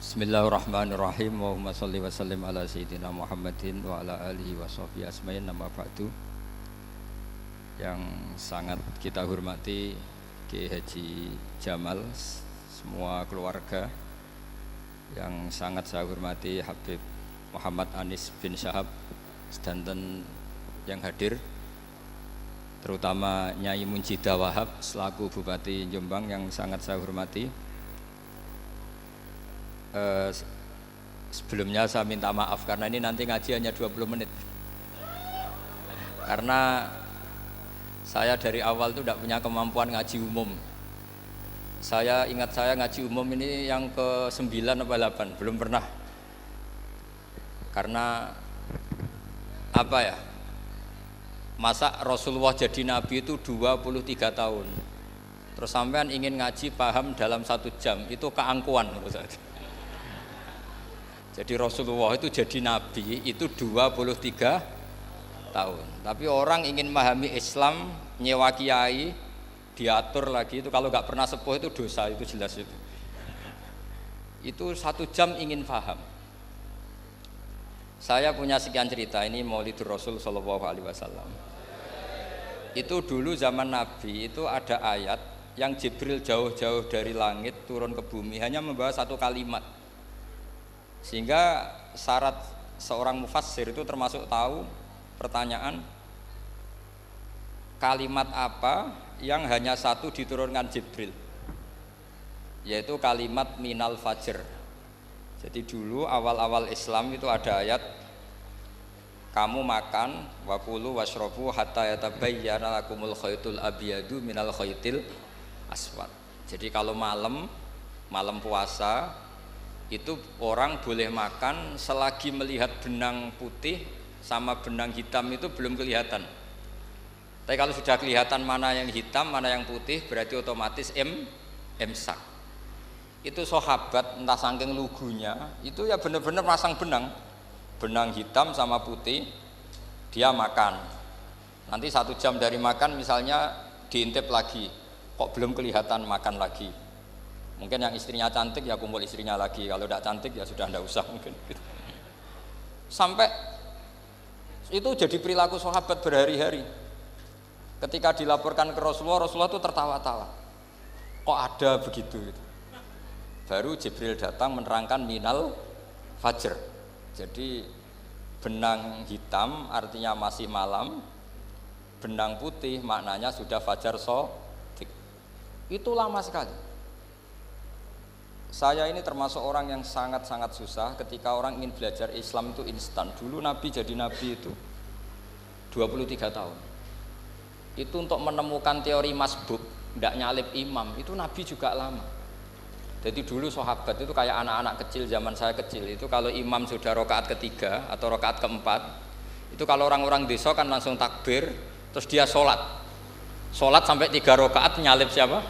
Bismillahirrahmanirrahim. Allahumma sholli wa sallim ala sayyidina Muhammadin wa ala alihi wa sahbihi asma'in. Nama ba'du. Yang sangat kita hormati Kiai Haji Jamal, semua keluarga. Yang sangat saya hormati Habib Muhammad Anis bin Syahab sedanten yang hadir, terutama Nyai Munjidah Wahab selaku Bupati Jombang yang sangat saya hormati. Sebelumnya saya minta maaf karena ini nanti ngaji hanya 20 menit, karena saya dari awal itu tidak punya kemampuan ngaji umum. Saya ingat saya ngaji umum ini yang ke 9 atau 8, belum pernah. Karena apa ya, masa Rasulullah jadi Nabi itu 23 tahun, terus sampean ingin ngaji paham dalam 1 jam, itu keangkuhan menurut saya. Jadi Rasulullah itu jadi Nabi itu 23 tahun. Tapi orang ingin memahami Islam, nyewa kiai, diatur lagi, itu kalau nggak pernah sepuh itu dosa, itu jelas itu. Itu 1 jam ingin paham. Saya punya sekian cerita, ini Maulidur Rasul Sallallahu Alaihi Wasallam. Itu dulu zaman Nabi itu ada ayat yang Jibril jauh-jauh dari langit turun ke bumi hanya membawa 1 kalimat. Sehingga syarat seorang mufassir itu termasuk tahu pertanyaan kalimat apa yang hanya 1 diturunkan Jibril, yaitu kalimat minal fajr. Jadi dulu awal-awal Islam itu ada ayat kamu makan wakulu washrobu hatta yatabayyana lakumul khaytul abyadu minal khaytil aswad. Jadi kalau malam puasa itu orang boleh makan selagi melihat benang putih sama benang hitam itu belum kelihatan. Tapi kalau sudah kelihatan mana yang hitam, mana yang putih, berarti otomatis imsak. Itu sahabat entah saking lugunya, itu ya benar-benar pasang benang hitam sama putih, dia makan. Nanti 1 jam dari makan misalnya diintip lagi, kok belum kelihatan, makan lagi. Mungkin yang istrinya cantik ya kumpul istrinya lagi, kalau tidak cantik ya sudah tidak usah mungkin. Sampai itu jadi perilaku sahabat berhari-hari. Ketika dilaporkan ke Rasulullah, Rasulullah itu tertawa-tawa. Kok ada begitu? Baru Jibril datang menerangkan minal fajr. Jadi benang hitam artinya masih malam, benang putih maknanya sudah fajar shadiq. Itu lama sekali. Saya ini termasuk orang yang sangat-sangat susah ketika orang ingin belajar Islam itu instan. Dulu Nabi jadi Nabi itu 23 tahun. Itu untuk menemukan teori masbuk, tidak nyalip imam, itu Nabi juga lama. Jadi dulu sahabat itu kayak anak-anak kecil zaman saya kecil, itu kalau imam sudah rakaat ketiga atau rakaat keempat, itu kalau orang-orang desa kan langsung takbir, terus dia sholat sampai 3 rakaat nyalip siapa?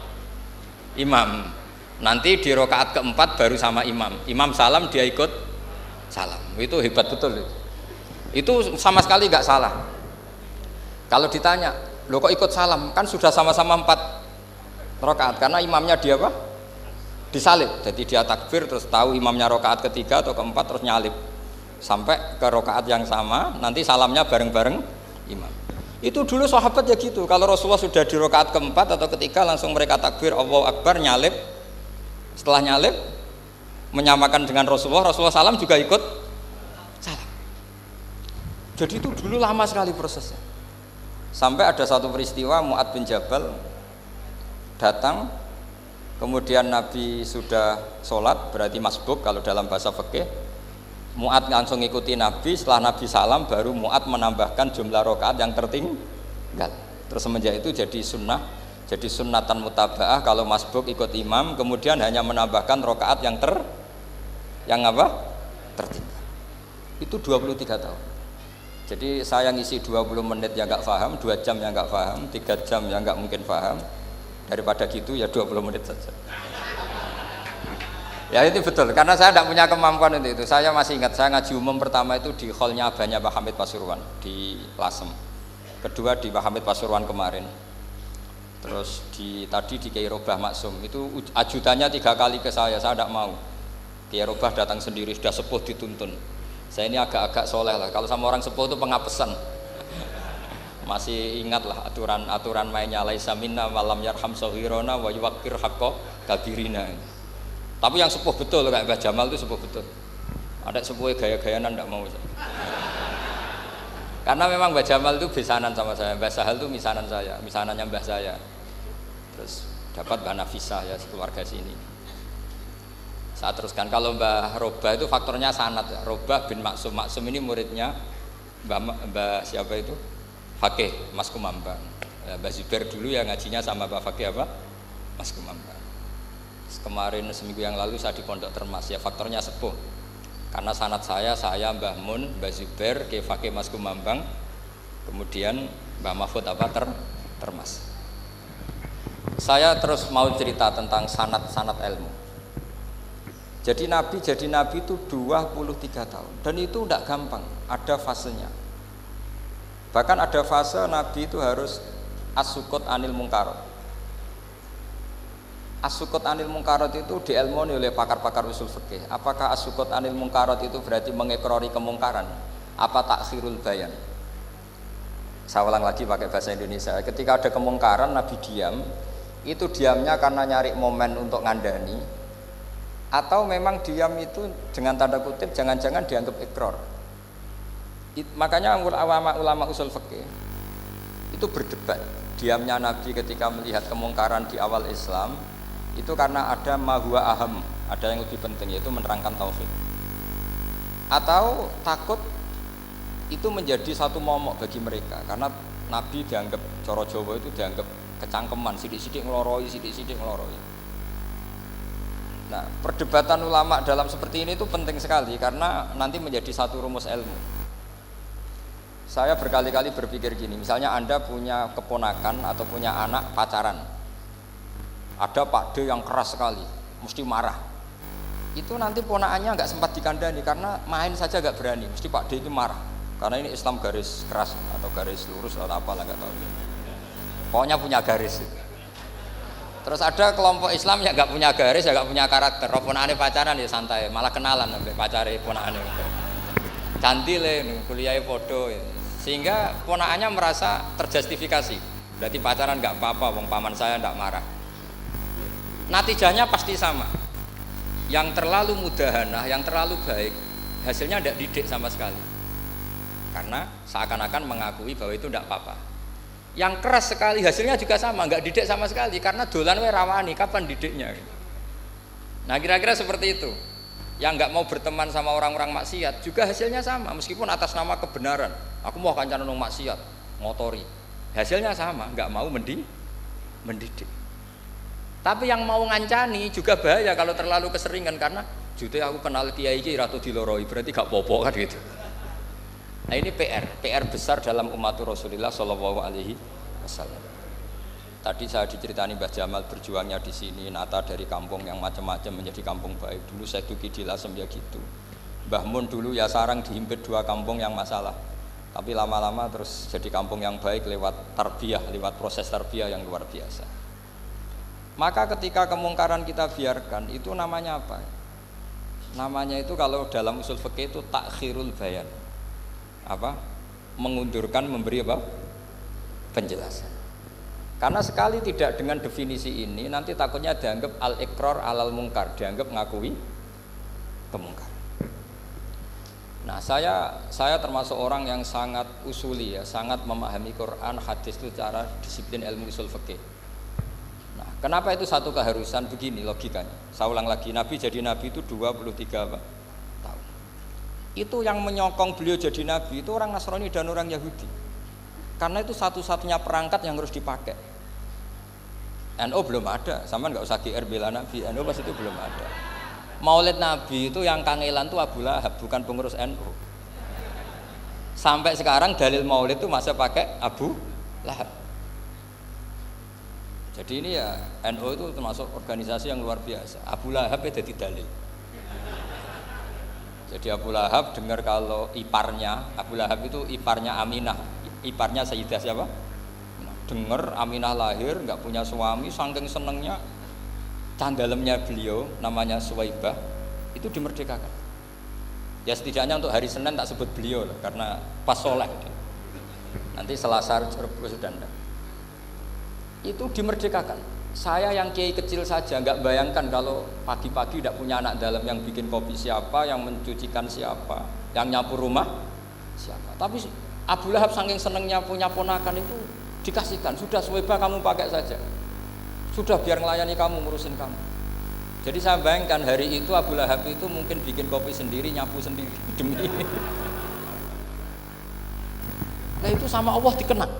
Imam. Nanti di rakaat keempat baru sama imam salam, dia ikut salam. Itu hebat betul itu sama sekali nggak salah. Kalau ditanya, lo kok ikut salam, kan sudah sama-sama 4 rakaat, karena imamnya dia apa? Disalib. Jadi dia takbir terus tahu imamnya rakaat ketiga atau keempat terus nyalip sampai ke rakaat yang sama, nanti salamnya bareng-bareng imam. Itu dulu sahabat ya gitu, kalau Rasulullah sudah di rakaat keempat atau ketiga langsung mereka takbir Allahu Akbar, nyalip. Setelah nyalip menyamakan dengan Rasulullah salam juga ikut salam. Jadi itu dulu lama sekali prosesnya. Sampai ada satu peristiwa Mu'ad bin Jabal datang, kemudian Nabi sudah sholat, berarti masbuk kalau dalam bahasa fikih. Mu'ad langsung ikuti Nabi, setelah Nabi salam baru Mu'ad menambahkan jumlah rakaat yang tertinggal. Terus semenjak itu jadi sunnah, jadi sunnatan mutaba'ah kalau masbuk ikut imam, kemudian hanya menambahkan rakaat yang tertinggal. Itu 23 tahun. Jadi saya ngisi 20 menit yang nggak paham, 2 jam yang nggak paham, 3 jam yang nggak mungkin paham. Daripada gitu ya 20 menit saja. Ya itu betul, karena saya tidak punya kemampuan untuk itu. Saya masih ingat, saya ngaji umum pertama itu di hallnya abahnya Pak Hamid Pasuruan di Lasem. Kedua di Pak Hamid Pasuruan kemarin. Terus tadi di Kiai Robah Maksum itu ajudannya 3 kali ke saya tidak mau. Kiai Robah datang sendiri, sudah sepuh dituntun. Saya ini agak-agak soleh lah. Kalau sama orang sepuh itu pengapesan. Masih ingat lah aturan mainnya laisa minna malam yarham saghirona wa yuwaqqir haqqa kabirina. Tapi yang sepuh betul kayak Mbah Jamal itu sepuh betul. Ada sepuh gaya-gayanan enggak mau. Karena memang Mbah Jamal itu besanan sama saya. Mbah Sahal itu misanan saya, misanannya Mbah saya. Terus dapat Mbah Nafisah ya keluarga sini. Saya teruskan kalau Mbah Robah itu faktornya sanad ya. Robah bin Maksum. Maksum ini muridnya Mbah siapa itu? Fakih Mas Kumambang. Ya, Mbah Zubair dulu ya ngajinya sama Mbah Fakih apa? Mas Kumambang. Kemarin seminggu yang lalu saya di Pondok Termas ya faktornya sepuh. Karena sanad saya Mbah Mun, Mbah Zubair, Kiai Fakih Mas Kumambang, kemudian Mbah Mahfud apa Termas. Saya terus mau cerita tentang sanad ilmu. Jadi Nabi itu 23 tahun dan itu tidak gampang, ada fasenya. Bahkan ada fase Nabi itu harus as-sukut anil mungkarat. As-sukut anil mungkarat itu diilmoni oleh pakar-pakar usul fikih. Apakah as-sukut anil mungkarat itu berarti mengekrori kemungkaran? Apa takhirul bayan? Saya ulang lagi pakai bahasa Indonesia. Ketika ada kemungkaran Nabi diam, itu diamnya karena nyari momen untuk ngandani, atau memang diam itu dengan tanda kutip jangan-jangan dianggap ikrar. Makanya ulama usul fikih itu berdebat. Diamnya Nabi ketika melihat kemungkaran di awal Islam itu karena ada ma huwa aham, ada yang lebih penting yaitu menerangkan tauhid. Atau takut itu menjadi satu momok bagi mereka karena Nabi dianggap coro Jawa itu dianggap kecangkeman, sidik-sidik ngeloroi. Nah, perdebatan ulama dalam seperti ini itu penting sekali karena nanti menjadi satu rumus ilmu. Saya berkali-kali berpikir gini, misalnya Anda punya keponakan atau punya anak pacaran, ada Pak D yang keras sekali, mesti marah. Itu nanti ponakannya nggak sempat dikandani karena main saja nggak berani, mesti Pak D itu marah. Karena ini Islam garis keras atau garis lurus atau apalah nggak tahu. Pokoknya punya garis. Terus ada kelompok Islam yang nggak punya garis, ya nggak punya karakter. Ponakannya pacaran ya santai, malah kenalan sampai pacare ponakannya. Cantile kuliah podo. Ya. Sehingga ponakannya merasa terjustifikasi. Berarti pacaran nggak apa-apa, wong paman saya nggak marah. Natijahnya pasti sama. Yang terlalu mudahanah, yang terlalu baik, hasilnya tidak didik sama sekali. Karena seakan-akan mengakui bahwa itu tidak apa-apa. Yang keras sekali hasilnya juga sama, nggak didik sama sekali. Karena dolan we rawani, kapan didiknya? Nah kira-kira seperti itu. Yang nggak mau berteman sama orang-orang maksiat juga hasilnya sama, meskipun atas nama kebenaran. Aku mau kancan nang maksiat, ngotori. Hasilnya sama, nggak mau mendidik. Tapi yang mau ngancani juga bahaya kalau terlalu keseringan karena jute aku kenal kiai iki ratu diloroi, berarti gak popo kan gitu. Nah ini PR besar dalam umat Rasulullah Shallallahu Alaihi Wasallam. Tadi saya diceritani Mbah Jamal berjuangnya di sini, nata dari kampung yang macam-macam menjadi kampung baik. Dulu saya Duki di Lasem ya gitu. Mbah Mun dulu ya sarang dihimpit 2 kampung yang masalah. Tapi lama-lama terus jadi kampung yang baik lewat tarbiyah, lewat proses tarbiyah yang luar biasa. Maka ketika kemungkaran kita biarkan, itu namanya apa? Namanya itu kalau dalam usul fikih itu takhirul bayan. Apa? Mengundurkan, memberi apa? Penjelasan. Karena sekali tidak dengan definisi ini, nanti takutnya dianggap al-iqrar alal mungkar, dianggap ngakui kemungkaran. Nah, saya termasuk orang yang sangat usuli ya, sangat memahami Quran, hadis itu secara disiplin ilmu usul fikih. Nah, kenapa itu satu keharusan begini logikanya? Saya ulang lagi, Nabi jadi Nabi itu 23 tahun. Itu yang menyokong beliau jadi Nabi itu orang Nasrani dan orang Yahudi. Karena itu satu-satunya perangkat yang harus dipakai. NU belum ada, sama nggak usah GR bela Nabi, NU pas itu belum ada. Maulid Nabi itu yang kangelan tuh Abu Lahab, bukan pengurus NU. Sampai sekarang dalil Maulid itu masih pakai Abu Lahab. Jadi ini ya NU itu termasuk organisasi yang luar biasa. Abu Lahab ya jadi dalil. Jadi Abu Lahab dengar kalau iparnya, Abu Lahab itu iparnya Aminah, iparnya Sayyidah siapa? Dengar Aminah lahir nggak punya suami, saking senengnya candalemnya beliau namanya Suwaibah itu dimerdekakan. Ya setidaknya untuk hari Senin tak sebut beliau lah, karena pas soleh. Nanti Selasa Rabu sudah enggak. Itu dimerdekakan. Saya yang kiai kecil saja nggak bayangkan kalau pagi-pagi tidak punya anak dalam, yang bikin kopi siapa, yang mencucikan siapa, yang nyapu rumah siapa. Tapi Abu Lahab saking senengnya punya ponakan itu dikasihkan. Sudah Suwaibah kamu pakai saja. Sudah biar melayani kamu, ngurusin kamu. Jadi saya bayangkan hari itu Abu Lahab itu mungkin bikin kopi sendiri, nyapu sendiri demi ini. Nah itu sama Allah dikenang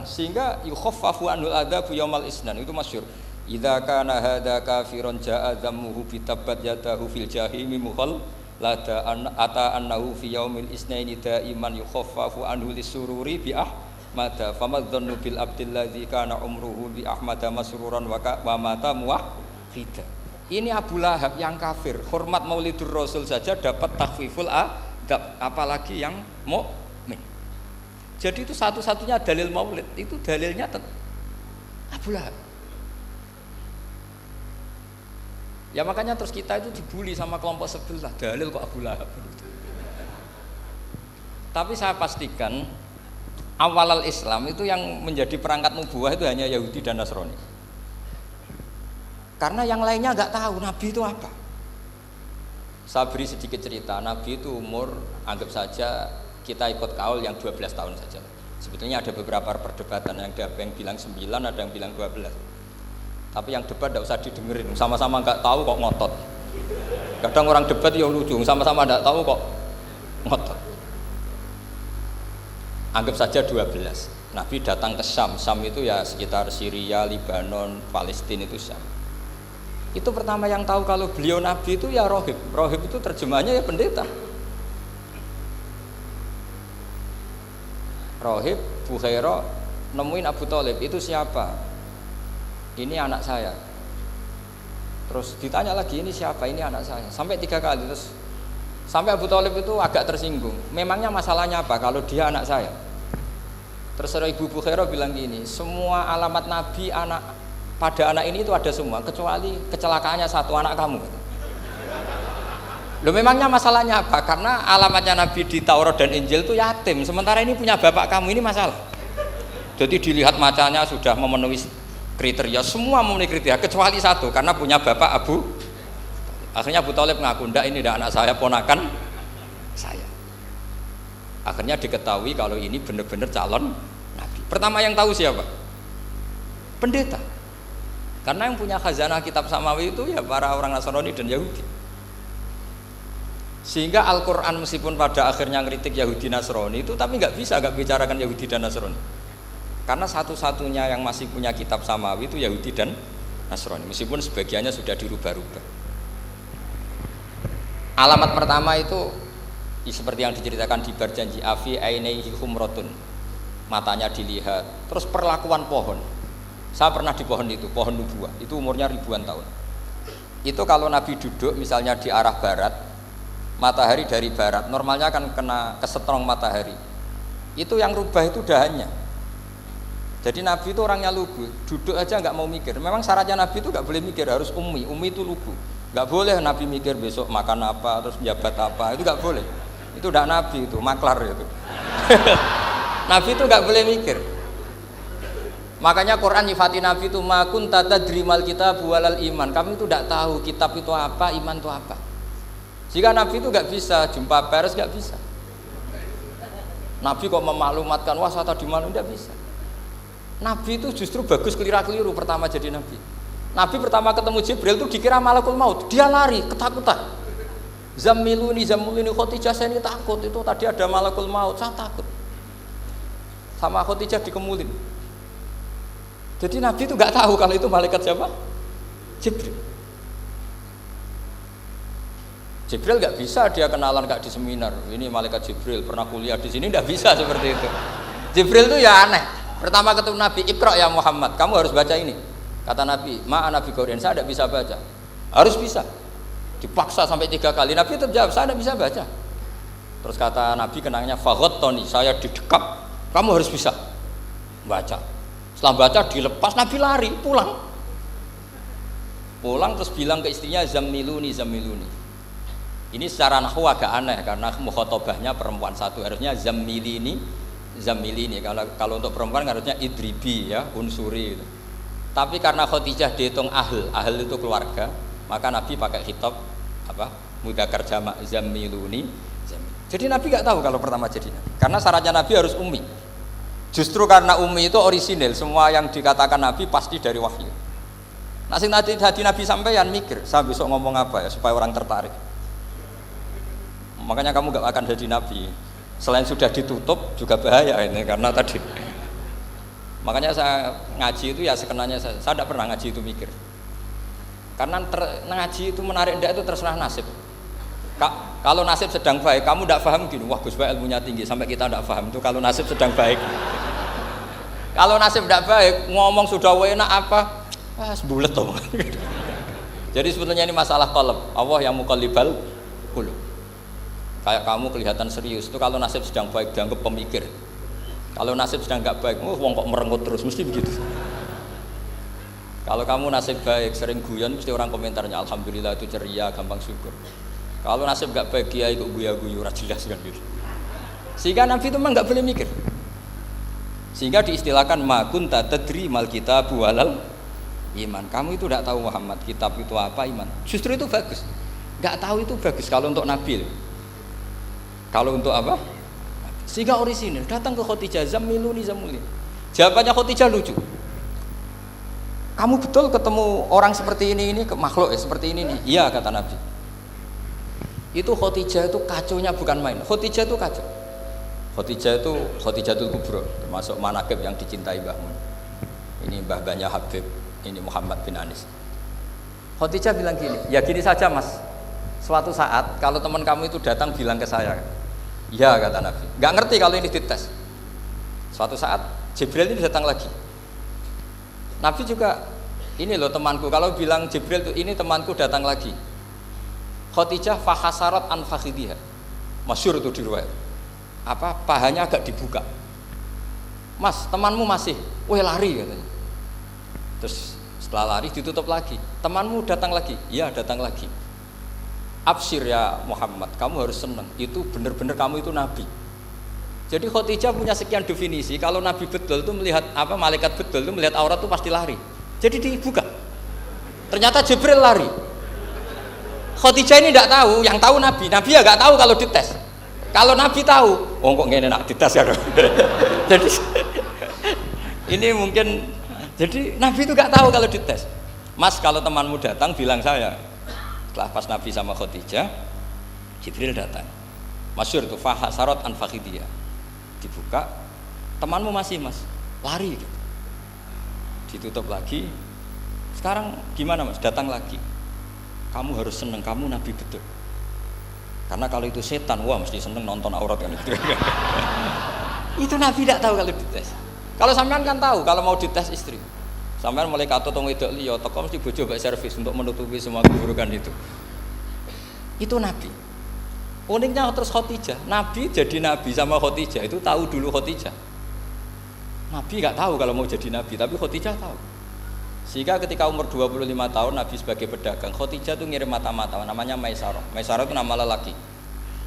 sehingga yukhaffafu anul adzabu yaumal isnan, itu masyhur. Idza kana hadza kafirun ja'a dhammuhu bi tabbat yadahu fil jahimi muhal lada ata annahu fi yaumil isnaini daiman yukhaffafu anhu lisururi bi mada famadzannu bil abdil ladzi kana umruhu bi ahmada masruran wa mata muwahhida. Ini Abu Lahab yang kafir, hormat Maulidur Rasul saja dapat takhfiful adab, apalagi yang mukmin. Jadi itu satu-satunya dalil Maulid, itu dalilnya Abu Lahab. Ya makanya terus kita itu dibully sama kelompok sebelah, dalil kok Abu Lahab. Tapi saya pastikan awal Islam itu yang menjadi perangkat nubuah itu hanya Yahudi dan Nasrani. Karena yang lainnya nggak tahu Nabi itu apa. Saya beri sedikit cerita. Nabi itu umur, anggap saja kita ikut kaul yang 12 tahun saja. Sebetulnya ada beberapa perdebatan, yang ada yang bilang 9, ada yang bilang 12. Tapi yang debat tidak usah didengerin, sama-sama nggak tahu kok ngotot. Kadang orang debat ya lucu, sama-sama nggak tahu kok ngotot. Anggap saja 12. Nabi datang ke Syam. Syam itu ya sekitar Syria, Lebanon, Palestina, itu Syam. Itu pertama yang tahu kalau beliau Nabi itu ya rohib. Rohib itu terjemahannya ya pendeta. Rohib, Bukhaira nemuin Abu Thalib, itu siapa? Ini anak saya. Terus ditanya lagi, ini siapa? Ini anak saya. Sampai 3 kali. Terus sampai Abu Thalib itu agak tersinggung. Memangnya masalahnya apa kalau dia anak saya? Terus Ibu Bukhaira bilang gini, semua alamat Nabi pada anak ini itu ada semua, kecuali kecelakaannya satu, anak kamu. Loh memangnya masalahnya apa? Karena alamatnya Nabi di Taurat dan Injil itu yatim, sementara ini punya bapak kamu, ini masalah. Jadi dilihat macanya sudah memenuhi kriteria, semua memenuhi kriteria, kecuali satu, karena punya bapak Abu. Akhirnya Abu Thalib ngaku, ndak, ini ndak anak saya, ponakan saya. Akhirnya diketahui kalau ini benar-benar calon Nabi. Pertama yang tahu siapa? Pendeta. Karena yang punya khazanah kitab samawi itu ya para orang Nasrani dan Yahudi. Sehingga Al-Quran meskipun pada akhirnya ngeritik Yahudi Nasrani itu, tapi nggak bicarakan Yahudi dan Nasrani. Karena satu-satunya yang masih punya kitab samawi itu Yahudi dan Nasrani, meskipun sebagiannya sudah dirubah-rubah. Alamat pertama itu seperti yang diceritakan di Berjanji, afi ainaihi humratun, matanya dilihat. Terus perlakuan pohon, saya pernah di pohon itu, pohon nubuah, itu umurnya ribuan tahun. Itu kalau Nabi duduk misalnya di arah barat, matahari dari barat, normalnya kan kena kesetrong matahari, itu yang rubah itu dahannya. Jadi Nabi itu orangnya lugu, duduk aja nggak mau mikir. Memang syaratnya Nabi itu nggak boleh mikir, harus ummi itu lugu. Nggak boleh Nabi mikir besok makan apa, terus jabat apa, itu nggak boleh. Itu udah Nabi, itu maklar itu. Nabi itu nggak boleh mikir. Makanya Quran nyifati Nabi itu makun tata drimal kitab walal iman. Kami itu tidak tahu kitab itu apa, iman itu apa. Jika Nabi itu nggak bisa jumpa pers, nggak bisa. Nabi kok memaklumatkan wah saya tadi malu, nggak bisa. Nabi itu justru bagus keliru pertama jadi Nabi. Nabi pertama ketemu Jibril itu dikira malakul maut, dia lari ketakutan. Zammiluni Khadijah, saya ini takut, itu tadi ada malakul maut, saya takut. Sama Khadijah dikemulin. Jadi Nabi itu nggak tahu kalau itu malaikat siapa? Jibril. Jibril nggak bisa dia kenalan nggak di seminar. Ini malaikat Jibril pernah kuliah di sini, nggak bisa seperti itu. Jibril itu ya aneh. Pertama ketemu Nabi, Iqra ya Muhammad, kamu harus baca ini. Kata Nabi, ma'ana Nabi Qur'an, saya tidak bisa baca. Harus bisa. Dipaksa sampai 3 kali, Nabi tetap jawab, saya tidak bisa baca. Terus kata Nabi kenangnya, faghattani, saya didekap, kamu harus bisa baca. Setelah baca dilepas, Nabi lari pulang. Pulang terus bilang ke istrinya zammiluni zammiluni. Ini secara nahwu agak aneh karena mukhatabahnya perempuan satu, harusnya zammilini zammilini. Kalau untuk perempuan harusnya idribi ya, unsuri gitu. Tapi karena Khadijah dihitung ahl itu keluarga, maka Nabi pakai khitab apa? Mudzakkar jamak zammiluni. Jadi Nabi nggak tahu kalau pertama jadi Nabi. Karena syaratnya Nabi harus ummi. Justru karena ummi itu orisinil, semua yang dikatakan Nabi pasti dari wahyu. Nah, sing hati Nabi sampeyan mikir, saya besok ngomong apa ya supaya orang tertarik. Makanya kamu gak akan jadi Nabi. Selain sudah ditutup juga bahaya ini karena tadi. Makanya saya ngaji itu ya sekenanya saya tidak pernah ngaji itu mikir. Karena ngaji itu menarik ndak itu terserah nasib. Kalau nasib sedang baik, kamu tidak paham gini, wah Gus Baik ilmunya tinggi sampai kita tidak paham itu kalau nasib sedang baik. Kalau nasib tidak baik, ngomong sudah enak apa? Sebulet toh. Jadi sebetulnya ini masalah qalb. Allah yang muqallibal qulub. Kayak kamu kelihatan serius itu kalau nasib sedang baik dianggap pemikir. Kalau nasib sedang nggak baik, wong kok merenggut terus mesti begitu. Kalau kamu nasib baik sering guyon mesti orang komentarnya alhamdulillah itu ceria, gampang syukur. Kalau nasib nggak baik kiai kok guya-guyu ora jelas kan gitu. Sehingga Nabi itu memang nggak boleh mikir. Sehingga diistilahkan ma kunta tadri mal kitabu walal iman. Kamu itu tidak tahu Muhammad, kitab itu apa, iman. Justru itu bagus. Nggak tahu itu bagus kalau untuk Nabi. Kalau untuk apa? Sehingga orisinil datang ke Khadijah zammiluni zammiluni. Jawabannya Khadijah lucu. Kamu betul ketemu orang seperti ini ke makhluk seperti ini nih. Iya kata Nabi. Itu Khadijah itu kacaunya bukan main. Khadijah itu kacau. Khadijah itu Khadijatul Kubra, termasuk manaqib yang dicintai Mbah Mun. Ini mbah-mbahnya Habib, ini Muhammad bin Anis. Khadijah bilang gini, ya gini saja Mas. Suatu saat kalau teman kamu itu datang bilang ke saya, ya kata Nabi, nggak ngerti kalau ini dites. Suatu saat Jibril ini datang lagi. Nabi juga, ini loh temanku. Kalau bilang Jibril itu ini temanku datang lagi. Khadijah fahasarat an fakhidiha. Masyhur itu di riwayat. Apa pahanya agak dibuka. Mas, temanmu masih, lari katanya. Terus setelah lari ditutup lagi. Temanmu datang lagi, iya datang lagi. Absyir ya Muhammad, kamu harus senang. Itu benar-benar kamu itu Nabi. Jadi Khadijah punya sekian definisi. Kalau Nabi betul itu melihat apa malaikat betul itu melihat aurat itu pasti lari. Jadi dibuka. Ternyata Jibril lari. Khadijah ini tidak tahu, yang tahu Nabi. Nabi ya nggak tahu kalau dites. Kalau Nabi tahu, oh kok ngene nak dites ya. Jadi ini mungkin. Jadi Nabi itu nggak tahu kalau dites. Mas kalau temanmu datang bilang saya. Setelah pas Nabi sama Khadijah, Jibril datang. Masyhur itu fahasarat an fakhidiyah. Dibuka, temanmu masih Mas, lari gitu. Ditutup lagi. Sekarang gimana Mas? Datang lagi. Kamu harus seneng, kamu Nabi betul. Karena kalau itu setan, wah mesti seneng nonton aurat kan itu. Itu Nabi tidak tahu kalau dites. Kalau sampean kan tahu kalau mau dites istri. Sampean mulai kato tong wedok liya teko mesti bojo mbak servis untuk menutupi semua keburukan itu. Itu Nabi. Uniknya terus Khadijah, Nabi jadi Nabi sama Khadijah itu tahu dulu Khadijah. Nabi nggak tahu kalau mau jadi Nabi, tapi Khadijah tahu. Sehingga ketika umur 25 tahun Nabi sebagai pedagang, Khadijah itu ngirim mata-mata namanya Maisarah. Maisarah itu nama lelaki.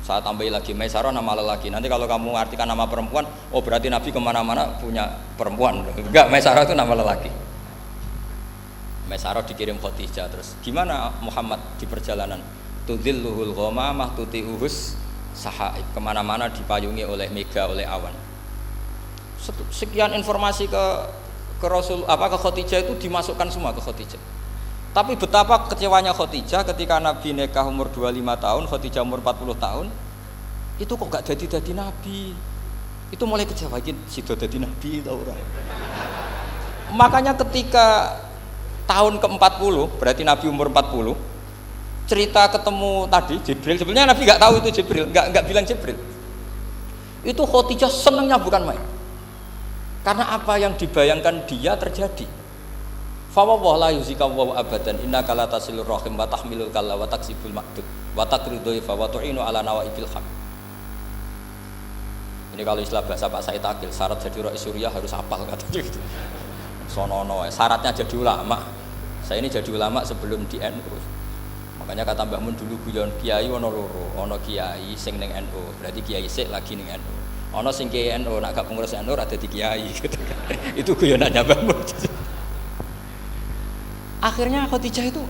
Saya tambahin lagi Maisarah nama lelaki. Nanti kalau kamu artikan nama perempuan, oh berarti Nabi kemana-mana punya perempuan. Enggak, Maisarah itu nama lelaki. Maisarah dikirim Khadijah. Terus gimana Muhammad di perjalanan? Tudhilluhul ghamamah tuti'uhus sahaib, kemana-mana dipayungi oleh mega, oleh awan. Sekian informasi ke Rasul ke Khadijah itu dimasukkan semua ke Khadijah. Tapi betapa kecewanya Khadijah ketika Nabi nikah umur 25 tahun, Khadijah umur 40 tahun. Itu kok gak jadi Nabi. Itu mulai kecewa, sido jadi Nabi tau ora. Makanya ketika tahun ke-40, berarti Nabi umur 40, cerita ketemu tadi Jibril, sebenarnya Nabi nggak tahu itu Jibril, nggak bilang Jibril. Itu Khadijah senangnya bukan main. Karena apa yang dibayangkan dia terjadi. Fa wallahi la yuzika wa abadan innaka la tasilur rahim wa tahmilul kalla wa taksibul ma'dud wa taqridu fa wa tu'inu ala nawaibil ham. Ini kalau istilah bahasa Pak Said Akil, syarat jadi rais Suriah harus hafal katanya gitu. Sonono, syaratnya jadi ulama. Saya ini jadi ulama sebelum di NU. Makanya kata Mbah Mun dulu guyon kiai ono loro, ono kiai sing ning NU, berarti kiai sik lagi ning NU. Ono sing kiai NU nak gak pengurus NU ora dadi kiai gitu kan. Itu guyonannya Mbah Mun. Akhirnya Khadijah itu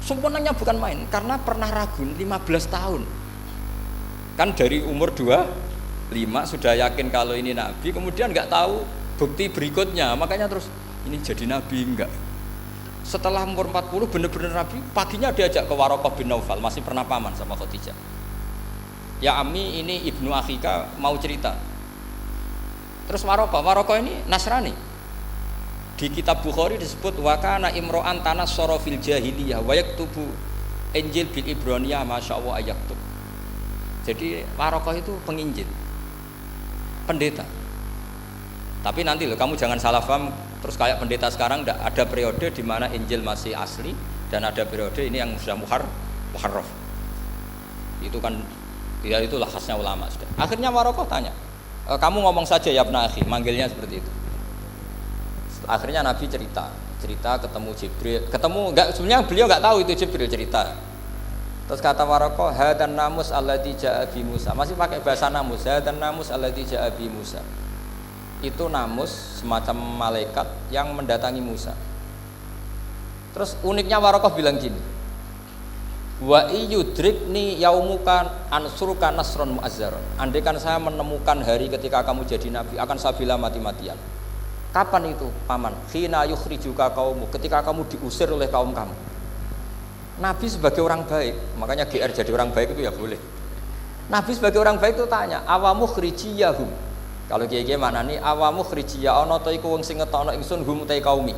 sempurnanya bukan main karena pernah ragu 15 tahun. Kan dari umur 25 sudah yakin kalau ini nabi, kemudian nggak tahu bukti berikutnya, makanya terus ini jadi nabi enggak. Setelah umur 40 benar-benar nabi, paginya diajak ke Waraqah bin Naufal, masih pernah paman sama Khadijah. Ya Ami, ini ibnu akhika mau cerita. Terus Waraqah ini Nasrani. Di kitab Bukhari disebut wa kana imro'an tanassara fil jahiliyah wa yaktubu Injil bil Ibraniyah masyaallah ayaktub. Jadi Waraqah itu penginjil, pendeta. Tapi nanti loh, kamu jangan salah paham terus kayak pendeta sekarang. Ada periode di mana Injil masih asli dan ada periode ini yang sudah muharraf. Itu kan ya itulah khasnya ulama sudah. Akhirnya Waraqah tanya, kamu ngomong saja ya Ibnu Akhi, manggilnya seperti itu. Akhirnya Nabi cerita ketemu Jibril, sebenarnya beliau nggak tahu itu Jibril cerita. Terus kata Waraqah, hadan namus alladzi jaa bi Musa. Masih pakai bahasa namus, hadan namus alladzi jaa bi Musa. Itu namus semacam malaikat yang mendatangi Musa. Terus uniknya Waraqah bilang gini, wa iyudrikni yaumuka ansuruka nasron mu'azzaron. Andai kan saya menemukan hari ketika kamu jadi nabi, akan saya bela mati-matian. Kapan itu paman? Khina yukhrijuka kaumu, ketika kamu diusir oleh kaum kamu. Nabi sebagai orang baik, makanya GR jadi orang baik itu ya boleh. Nabi sebagai orang baik itu tanya, awamu khrijiyahum. Kalau kiye-kiye maknane awamu khrijiyah ana ta iku wong sing ngetokno ingsun hum ta kaumi.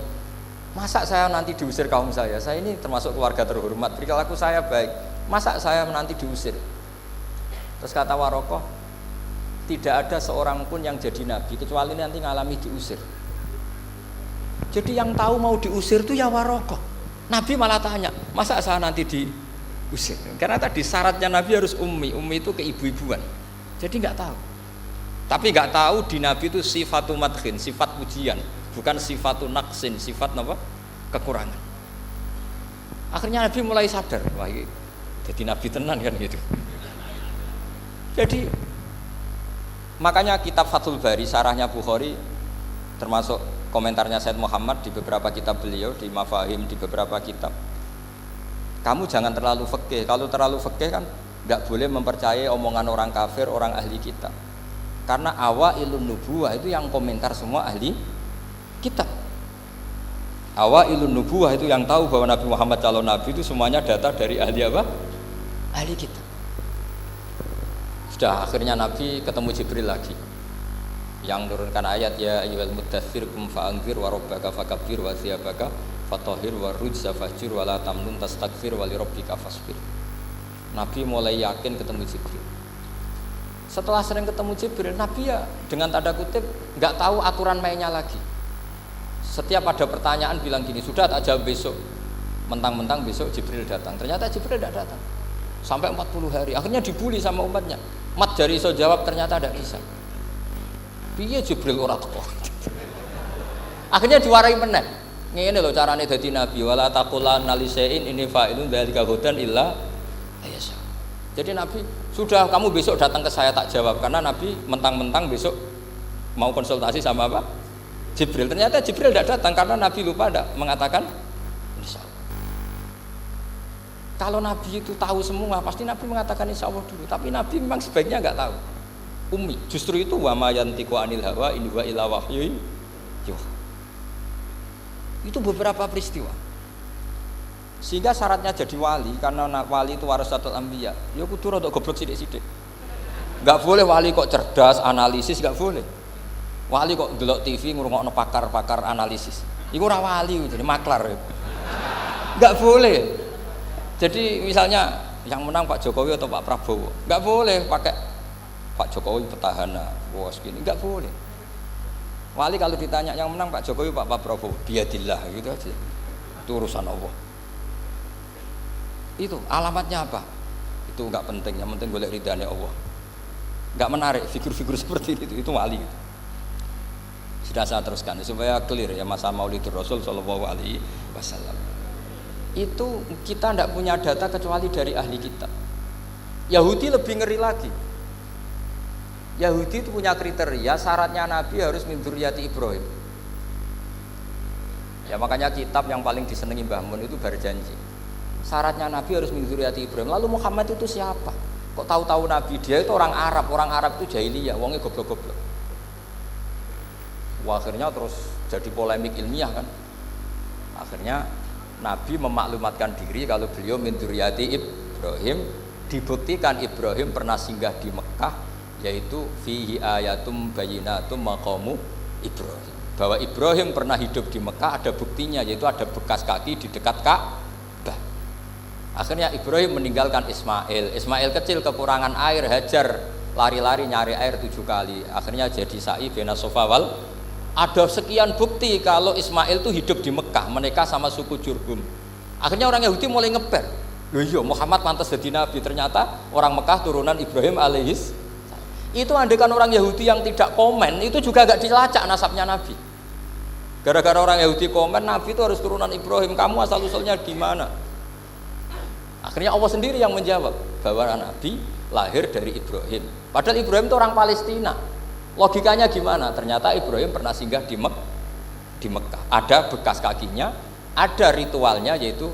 Masa saya nanti diusir kaum saya? Saya ini termasuk keluarga terhormat, perilaku saya baik. Masa saya nanti diusir? Terus kata Waraqah, tidak ada seorang pun yang jadi nabi kecuali nanti ngalami diusir. Jadi yang tahu mau diusir itu ya Waraqah. Nabi malah tanya, masa saya nanti diusir? Karena tadi syaratnya Nabi harus ummi itu keibu-ibuan. Jadi nggak tahu. Tapi nggak tahu di Nabi itu sifatu madkhin, sifat pujian, bukan sifatu naqsin, sifat apa? Kekurangan. Akhirnya Nabi mulai sadar, wah ini jadi Nabi tenan kan gitu. Jadi makanya kitab Fathul Bari, syarahnya Bukhari, termasuk komentarnya Said Muhammad di beberapa kitab beliau, di Mafahim, di beberapa kitab. Kamu jangan terlalu fikih. Kalau terlalu fikih kan nggak boleh mempercayai omongan orang kafir, orang ahli kitab. Karena awailun nubuwah itu yang komentar semua ahli kitab. Awailun nubuwah itu yang tahu bahwa Nabi Muhammad calon nabi itu semuanya data dari ahli apa? Ahli kitab. Sudah akhirnya Nabi ketemu Jibril lagi yang menurunkan ayat ya ayyuhal muddatsir qum fa'anzir wa rabbaka fakabbir wa thiyabaka fatahhir wa rujza fahjur wa la tamnun tastakfir wa li rabbika fasbir. Nabi mulai yakin ketemu Jibril. Setelah sering ketemu Jibril, Nabi ya dengan tanda kutip nggak tahu aturan mainnya lagi. Setiap ada pertanyaan bilang gini, sudah tak jawab besok. Mentang-mentang besok Jibril datang. Ternyata Jibril tidak datang. Sampai 40 hari. Akhirnya dibully sama umatnya. Mat dari iso jawab ternyata tidak bisa. Piye Jibril ora teko. Akhirnya diwarai meneh. Ngene lho carane dadi nabi, wala taqulanna li syai'in inni fa'ilun dzalika ghadan illa ayasha. Jadi Nabi, sudah kamu besok datang ke saya tak jawab karena Nabi mentang-mentang besok mau konsultasi sama apa? Jibril. Ternyata Jibril tidak datang karena Nabi lupa tidak mengatakan insyaallah. Kalau Nabi itu tahu semua, pasti Nabi mengatakan insyaallah dulu. Tapi Nabi memang sebaiknya nggak tahu. Ummi, justru itu wa ma yantiqu anil hawa in huwa illa wahyu yuha. Itu beberapa peristiwa. Sehingga syaratnya jadi wali, karena wali itu warasatul anbiya, ya kudu rada goblok sithik-sithik. Enggak boleh wali kok cerdas, analisis enggak boleh. Wali kok delok TV ngrungokno pakar-pakar analisis. Iku ora wali, jadi maklar. Enggak boleh. Jadi misalnya yang menang Pak Jokowi atau Pak Prabowo, enggak boleh pakai Pak Jokowi petahana, bos gini, enggak boleh. Wali kalau ditanya yang menang Pak Jokowi, Pak Prabowo, biadillah gitu aja. Itu urusan Allah. Itu alamatnya apa? Itu enggak penting, yang penting golek ridhanya Allah. Enggak menarik figur-figur seperti itu wali. Sudah saya teruskan supaya clear ya masa Maulidur Rasul sallallahu alaihi wasallam. itu kita tidak punya data kecuali dari ahli kitab. Yahudi lebih ngeri lagi. Yahudi itu punya kriteria, syaratnya Nabi harus min dzurriyyati Ibrahim. Ya makanya kitab yang paling disenangi Mbah Mun itu berjanji. Syaratnya Nabi harus min dzurriyyati Ibrahim. Lalu Muhammad itu siapa? Kok tahu-tahu Nabi? Dia itu orang Arab itu jahiliyah, wongnya goblok-goblok. Wah, akhirnya terus jadi polemik ilmiah kan. Akhirnya Nabi memaklumatkan diri kalau beliau min dzurriyyati Ibrahim, dibuktikan Ibrahim pernah singgah di Mekah, yaitu fihi ayatum bayyinatum maqamu Ibrahim. Bahwa Ibrahim pernah hidup di Mekah ada buktinya, yaitu ada bekas kaki di dekat Ka'bah. Akhirnya Ibrahim meninggalkan Ismail. Ismail kecil kekurangan air, Hajar lari-lari nyari air 7 kali. Akhirnya jadi sa'i bena sofa wal. Ada sekian bukti kalau Ismail itu hidup di Mekah, menikah sama suku Jurhum. Akhirnya orang Yahudi mulai ngeper. Loh iya, Muhammad pantas jadi nabi. Ternyata orang Mekah turunan Ibrahim alaihis. Itu andekan orang Yahudi yang tidak komen, itu juga gak dilacak nasabnya Nabi. Gara-gara orang Yahudi komen, Nabi itu harus turunan Ibrahim. Kamu asal usulnya gimana? Akhirnya Allah sendiri yang menjawab bahwa Nabi lahir dari Ibrahim. Padahal Ibrahim itu orang Palestina. Logikanya gimana? Ternyata Ibrahim pernah singgah di Mekah. Ada bekas kakinya, ada ritualnya, yaitu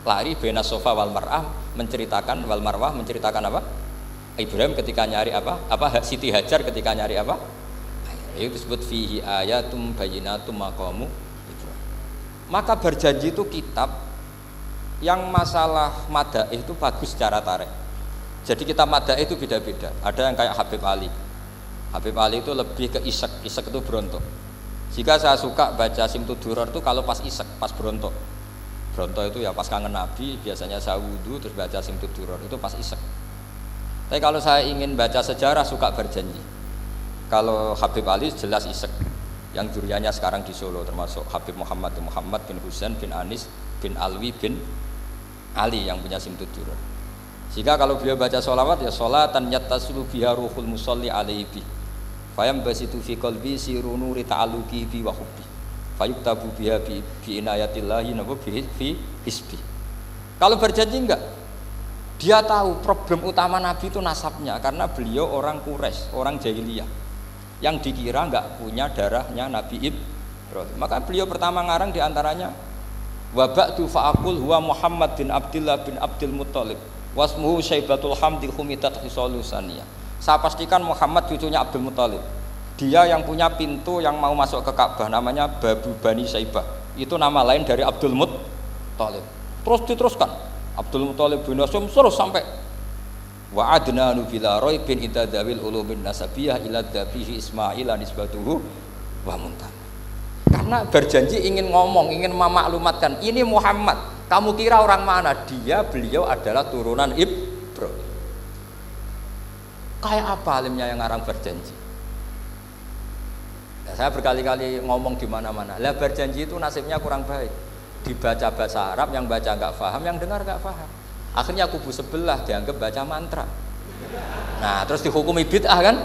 lari bena sofa wal mar'ah, menceritakan wal marwah, menceritakan apa? Ibrahim ketika nyari apa? Siti Hajar ketika nyari apa? Itu disebut fihi ayatum bayyinatum maqamu Ibrahim. Maka berjanji itu kitab yang masalah madaih itu bagus secara tarikh. Jadi kitab madaih itu beda-beda. Ada yang kayak Habib Ali. Habib Ali itu lebih ke isek itu berontok. Jika saya suka baca Simtud Duror itu kalau pas isek, pas berontok. Berontok itu ya pas kangen Nabi, biasanya saya wudu terus baca Simtud Duror, itu pas isek. Tapi kalau saya ingin baca sejarah suka berjanji. Kalau Habib Ali jelas isek. Yang duriannya sekarang di Solo termasuk Habib Muhammad bin Husain bin Anis bin Alwi bin Ali yang punya Simtud Duror. Jika kalau beliau baca sholawat ya sholatan yattasulu biha ruhul musalli alaihi bi fayam basitu fi qalbi siru nuri ta'alluqi bi wa hubbi fayuktabu biha bi inayatillahi nabu bi fi hisbi. Kalau berjanji enggak, dia tahu problem utama Nabi itu nasabnya, karena beliau orang Quraisy, orang jahiliyah yang dikira enggak punya darahnya Nabi Ibrahim. Maka beliau pertama ngarang diantaranya wa ba'du fa'aqul huwa Muhammad bin Abdullah bin Abdul Muttalib wasmuhu Syaibatul Hamdi Humidat Hisalusaniyah. Saya pastikan Muhammad cucunya Abdul Muttalib. Dia yang punya pintu yang mau masuk ke Ka'bah, namanya Babu Bani Syaibah. Itu nama lain dari Abdul Muttalib. Terus diteruskan Abdul Muttalib bin Hasyim terus sampai wa adnanu bila raibin idadawil ulumin nasabiyah ila dabihi Ismail nisbatuhu wa muntam. Karena berjanji ingin ngomong, ingin memaklumatkan ini Muhammad. Kamu kira orang mana? Beliau adalah turunan Ibrahim. Kayak apa alimnya yang ngarang berjanji? Ya, saya berkali-kali ngomong di mana-mana. Lah berjanji itu nasibnya kurang baik. Dibaca bahasa Arab, yang baca nggak paham, yang dengar nggak paham. Akhirnya kubu sebelah dianggap baca mantra. Nah, terus dihukumi bid'ah kan?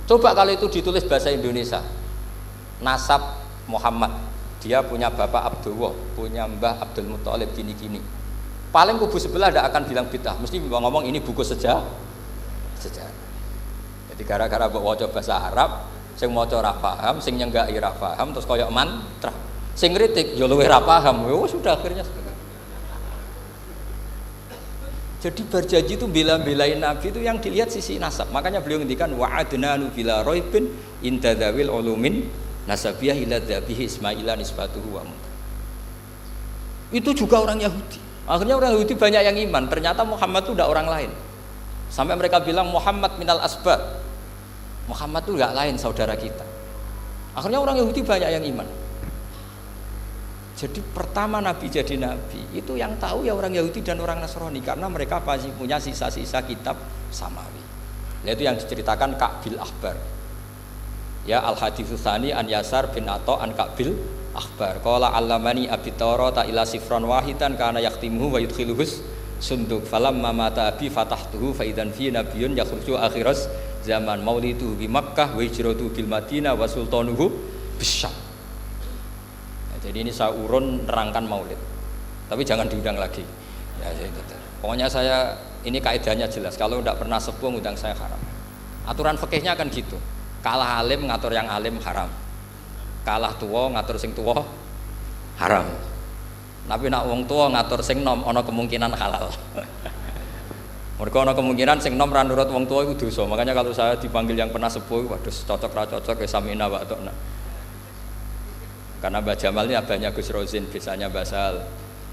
Coba kalau itu ditulis bahasa Indonesia. Nasab Muhammad. Dia punya bapak Abdullah, punya mbah Abdul Muttalib gini-gini. Paling kubu sebelah tidak akan bilang bid'ah, mesti ngomong ini buku sejarah. Jadi gara-gara baca bahasa Arab, sing maca ora paham, sing nyenggaki ora paham, terus koyok mantra. Sing kritik yo luwih ora paham. Oh, sudah akhirnya. Jadi berjanji itu bela-belain Nabi itu yang dilihat sisi nasab. Makanya beliau ngendikan wa'adnanu bila raibin intadawil ulumin nasabiyah ila dhabihi Ismaila nisbatuhu wa muntam. Itu juga orang Yahudi. Akhirnya orang Yahudi banyak yang iman. Ternyata Muhammad itu tidak orang lain. Sampai mereka bilang Muhammad minal asbab. Muhammad itu tidak lain saudara kita. Akhirnya orang Yahudi banyak yang iman. Jadi pertama Nabi jadi Nabi itu yang tahu ya orang Yahudi dan orang Nasrani, karena mereka pasti punya sisa-sisa kitab samawi. Yaitu yang diceritakan Ka'bil Ahbar. Ya al-haditsus tsani an Yasar bin Atha an Ka'bil Ahbar. Qala allamani abi Tawrata ila sifran wahidan kana yaktimuhu wa yudkhiluhus sunduk falamma mata abi fatahtuhu fa idzan fi nabiyyun yakhruju akhiras zaman maulidu bi Makkah wa hijratu bil Madinah wa sultanuhu bisyam. Jadi ini saya urun nerangkan maulid. tapi jangan diundang lagi. Ya, itu. Pokoknya saya ini kaidahnya jelas. Kalau tidak pernah sepuh undang saya haram. Aturan fikihnya kan gitu. Kalah alim ngatur yang alim haram. Kalah tua ngatur sing tua haram. Tapi nak wong tua ngatur sing nom ana kemungkinan halal. Mereka ana kemungkinan sing nom ra nurut wong tua itu dosa. Makanya kalau saya dipanggil yang pernah sepuh, waduh cocok ra cocok ya samina wa ta'na. Karena Mbah Jamal ini abahnya Gus Rozin, biasanya Basal.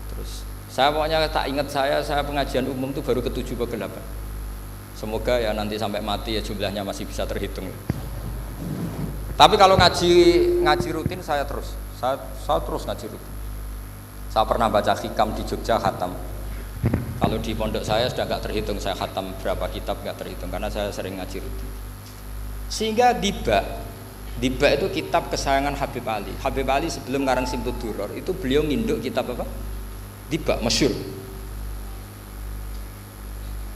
Terus saya pokoknya tak ingat saya pengajian umum itu baru ke-7 ke 8. Semoga ya nanti sampai mati ya jumlahnya masih bisa terhitung. Tapi kalau ngaji rutin saya terus ngaji rutin. Saya pernah baca hikam di Jogja khatam. Kalau di pondok saya sudah nggak terhitung saya khatam berapa kitab, nggak terhitung karena saya sering ngaji rutin. Sehingga Diba itu kitab kesayangan Habib Ali. Habib Ali sebelum ngarang Simtud Duror itu beliau nginduk kitab apa? Diba, masyhur.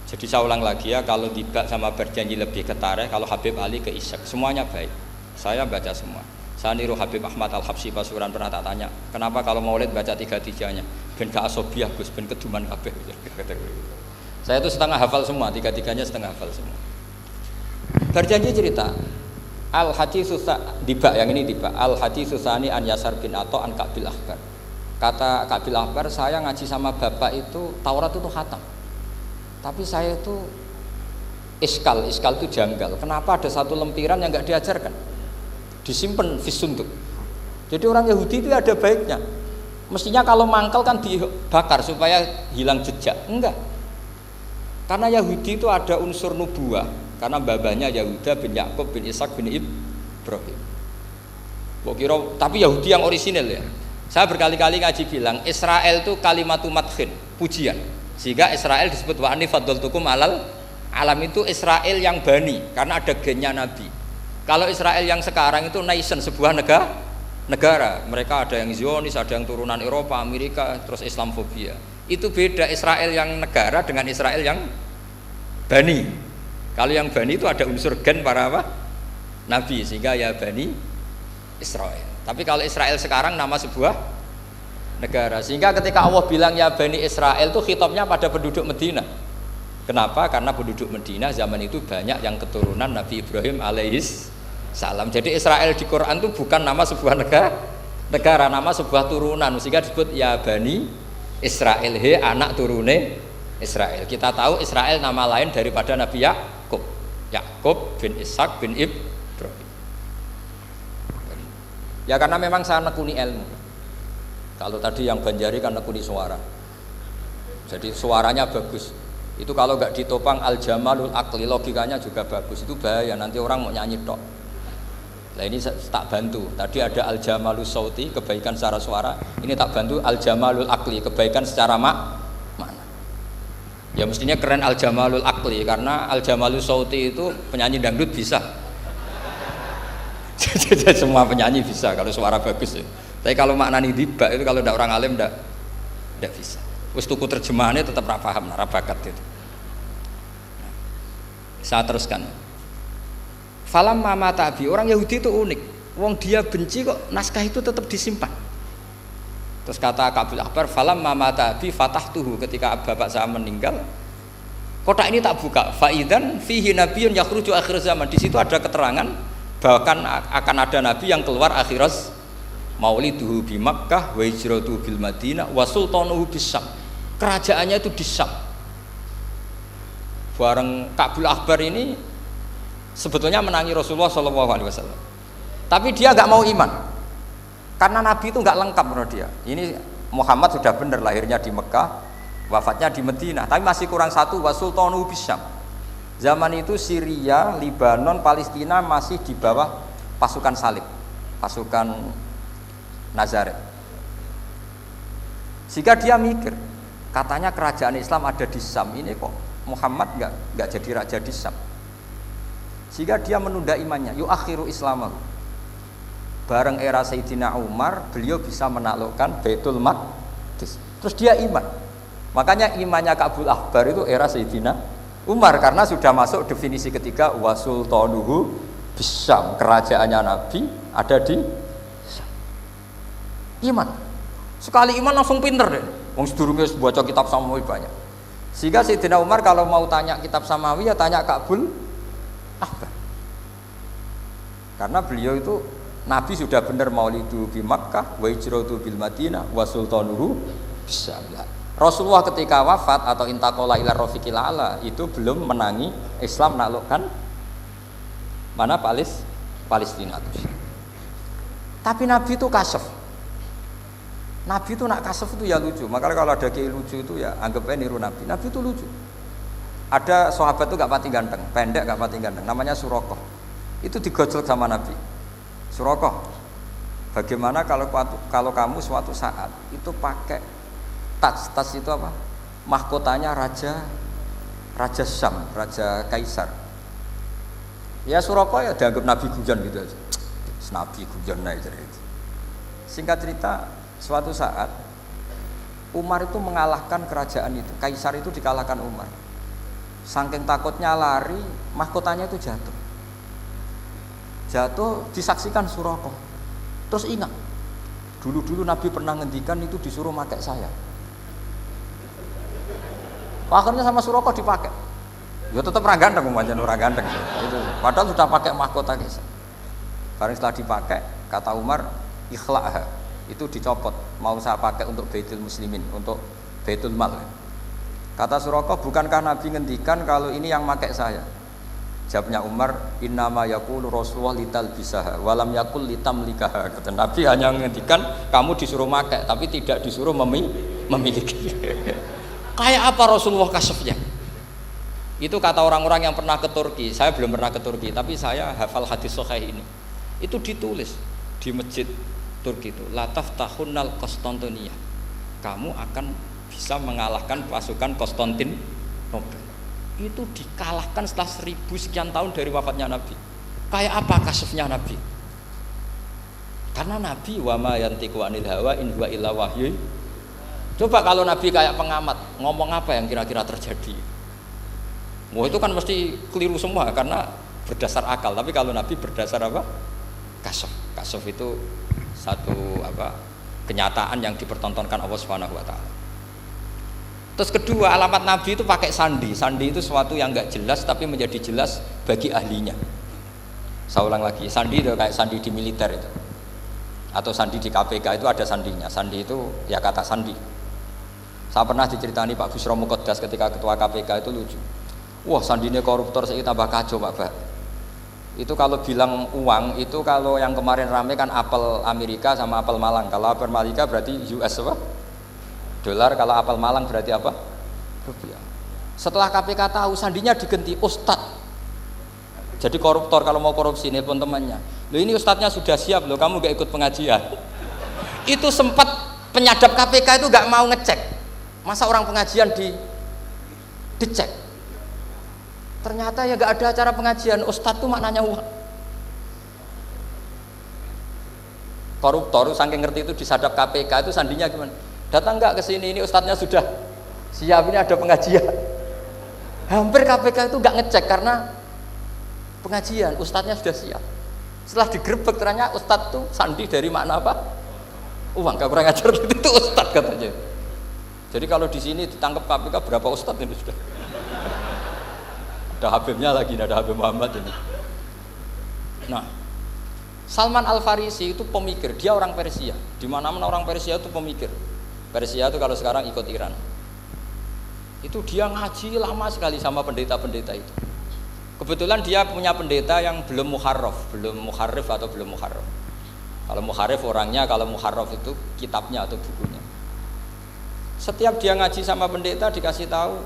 Jadi saya ulang lagi ya, kalau Diba sama Berjanji lebih ke tarikh, kalau Habib Ali ke Isyak, semuanya baik. Saya baca semua. Saya niru Habib Ahmad Al-Habsyi Pasuruan, pernah tak tanya, kenapa kalau Maulid baca 3-3-nya? Ben gak asobiah Gus, ben keduman kabeh. Saya itu setengah hafal semua, 3-3-nya setengah hafal semua. Berjanji cerita, Al-Haditsus Diba, yang ini Diba, Al-Haditsus Tsani an Yasar bin Atha an Ka'bil Ahbar. Kata Ka'bil Ahbar, saya ngaji sama bapak itu Taurat itu khatam. Tapi saya itu iskal itu janggal. Kenapa ada satu lempiran yang enggak diajarkan? Disimpan fisunduk. Jadi orang Yahudi itu ada baiknya. Mestinya kalau mangkal kan dibakar supaya hilang jejak. Enggak. Karena Yahudi itu ada unsur nubuah. Karena babanya Yahuda bin Yakub bin Ishak bin Ibrahim. Tapi Yahudi yang orisinil ya. Saya berkali-kali ngaji bilang Israel itu kalimatu madhin, pujian. Sehingga Israel disebut wa anni faddaltukum alal alam, itu Israel yang bani karena ada gennya Nabi. Kalau Israel yang sekarang itu nation, sebuah negara. Mereka ada yang Zionis, ada yang turunan Eropa, Amerika, terus Islamfobia. Itu beda Israel yang negara dengan Israel yang bani. Kalau yang bani itu ada unsur gen para apa? Nabi, sehingga ya bani Israel. Tapi kalau Israel sekarang nama sebuah negara. Sehingga ketika Allah bilang ya bani Israel itu khitabnya pada penduduk Medina. Kenapa? Karena penduduk Medina zaman itu banyak yang keturunan Nabi Ibrahim alaihis salam. Jadi Israel di Quran itu bukan nama sebuah negara, nama sebuah turunan. Sehingga disebut ya bani Israel, he anak turune Israel. Kita tahu Israel nama lain daripada Nabi Yakub bin Ishak bin Ibrahim. Ya karena memang saya nekuni ilmu. Kalau tadi yang Banjari kan nekuni suara. Jadi suaranya bagus. Itu kalau nggak ditopang al-jamalul akli, logikanya juga bagus. Itu bahaya, nanti orang mau nyanyi tok. Nah ini tak bantu. Tadi ada al-jamalus sauti, kebaikan secara suara. Ini tak bantu al-jamalul akli, kebaikan secara mana? Ya mestinya keren al-jamalul akli, karena al-jamalus sauti itu penyanyi dangdut bisa. Jadi semua penyanyi bisa kalau suara bagus ya. Tapi kalau maknani Diba itu kalau tidak orang alim tidak bisa. Wis tuku terjemahannya tetap ra paham, ra bakat gitu. Saya teruskan. Falam mama tabi, orang Yahudi itu unik. Wong dia benci kok naskah itu tetap disimpan. Terus kata Ka'bil Ahbar, falam mama tabi fatahtuhu, ketika bapak saya meninggal, kotak ini tak buka. Faidan fihi nabiyyun yakhruju akhir zaman. Di situ ada keterangan bahkan akan ada nabi yang keluar akhirat, mauliduhu bi Makkah wa hijratuhu bil Madinah wa sultanuhu bis Syam. Kerajaannya itu di Syam. Bareng Ka'bil Ahbar ini sebetulnya menangi Rasulullah SAW. Tapi dia nggak mau iman. Karena Nabi itu nggak lengkap menurut dia. Ini Muhammad sudah benar lahirnya di Mekah, wafatnya di Madinah, tapi masih kurang satu, wa sultanuhu bis Syam. Zaman itu Syria, Libanon, Palestina masih di bawah pasukan salib, pasukan Nazaret. Sehingga dia mikir, katanya kerajaan Islam ada di Syam, ini kok Muhammad nggak jadi raja di Syam. Sehingga dia menunda imannya, yuakhiru islamahu. Bareng era Sayyidina Umar, beliau bisa menaklukkan Baitul Maqdis. Terus dia iman. Makanya imannya Ka'bil Ahbar itu era Sayyidina Umar, karena sudah masuk definisi ketiga wa sultanuhu bisyam, kerajaannya Nabi ada di Syam. Iman. Sekali iman langsung pinter deh. Wong sedurunge baca kitab Samawi banyak. Sehingga Sayyidina Umar kalau mau tanya kitab Samawi ya tanya Ka'bul Ahbar. Karena beliau itu Nabi sudah benar maulidu bi Makkah wa hijratu bil Madinah wa sultanuhu bisyam. Rasulullah ketika wafat atau intaqala ila rafiqil ala itu belum menangi Islam menaklukkan mana Palestina itu. Tapi Nabi itu kasef. Nabi itu nak kasef itu ya lucu. Makanya kalau ada kiai lucu itu ya anggapnya niru Nabi. Nabi itu lucu. Ada sahabat itu gak pati ganteng, pendek gak pati ganteng. Namanya Surakoh. Itu digojlok sama Nabi. Surakoh, bagaimana kalau kamu suatu saat itu pakai tas itu apa? Mahkotanya Raja Syam, Raja Kaisar. Ya Surakoh ya dianggap Nabi Gujan gitu aja. Nabi Gujan aja. Singkat cerita, suatu saat Umar itu mengalahkan kerajaan itu, Kaisar itu dikalahkan Umar. Saking takutnya lari, mahkotanya itu jatuh disaksikan Surakoh. Terus ingat, dulu Nabi pernah ngendikan itu disuruh pakai saya. Akhirnya sama Surakoh dipakai. Ya tetap orang ganteng, orang ganteng. Itu. Padahal sudah pakai mahkota Kaisar. Barang setelah dipakai, kata Umar, ikhla'ha. Itu dicopot, mau saya pakai untuk Baitul Muslimin, untuk Baitul Mal. Kata Surakoh, bukankah Nabi ngendikan kalau ini yang pakai saya? Jawabnya Umar, innama yaqulu Rasulullah litalbisaha walam yaqul litamlikaha. Kata Nabi hanya ngendikan kamu disuruh pakai tapi tidak disuruh memiliki. Kayak apa Rasulullah kasefnya? Itu kata orang-orang yang pernah ke Turki. Saya belum pernah ke Turki, tapi saya hafal hadis sahih ini. Itu ditulis di masjid Turki itu, la taftahunnal Konstantinia. Kamu akan bisa mengalahkan pasukan Konstantinopel. Itu dikalahkan setelah 1000 sekian tahun dari wafatnya Nabi. Kayak apa kasefnya Nabi? Karena Nabi wa ma yantiqu anil hawa in huwa illa wahyu. Coba kalau Nabi kayak pengamat, ngomong apa yang kira-kira terjadi? Wah itu kan mesti keliru semua karena berdasar akal. Tapi kalau Nabi berdasar apa? Kasef. Kasef itu satu apa? Kenyataan yang dipertontonkan Allah Subhanahu wa taala. Terus kedua, alamat Nabi itu pakai sandi. Sandi itu sesuatu yang enggak jelas tapi menjadi jelas bagi ahlinya. Saya ulang lagi, sandi itu kayak sandi di militer itu. Atau sandi di KPK itu ada sandinya. Sandi itu ya kata sandi. Saya pernah diceritani Pak Busro Muqaddas ketika ketua KPK itu lucu. Wah sandinya koruptor saya tambah kacau Pak. Itu kalau bilang uang itu kalau yang kemarin rame kan apel Amerika sama apel Malang. Kalau apel Amerika berarti US apa? Dolar, kalau apel Malang berarti apa? Rupiah. Setelah KPK tahu sandinya diganti Ustadz. Jadi koruptor kalau mau korupsi nelpon temannya. Loh ini ustadznya sudah siap loh, kamu gak ikut pengajian. Itu sempat penyadap KPK itu gak mau ngecek. Masa orang pengajian dicek. Ternyata ya gak ada acara pengajian, ustadz tuh maknanya uang. Koruptor saking ngerti itu disadap KPK itu sandinya gimana? Datang nggak ke sini, ini ustadznya sudah siap, ini ada pengajian. Hampir KPK itu nggak ngecek karena pengajian, ustadznya sudah siap. Setelah digerebek ternyata ustadz tuh sandi dari makna apa? Uang, gak kurang ajar gitu, itu ustadz katanya. Jadi kalau di sini ditangkap KPK berapa ustadz ini sudah? Ada Habibnya lagi, ada Habib Muhammad ini. Nah, Salman Al Farisi itu pemikir, dia orang Persia. Di mana-mana orang Persia itu pemikir. Persia itu kalau sekarang ikut Iran. Itu dia ngaji lama sekali sama pendeta-pendeta itu. Kebetulan dia punya pendeta yang belum muharraf, belum muharrif atau belum muharraf. Kalau muharrif orangnya, kalau muharraf itu kitabnya atau bukunya. Setiap dia ngaji sama pendeta dikasih tahu.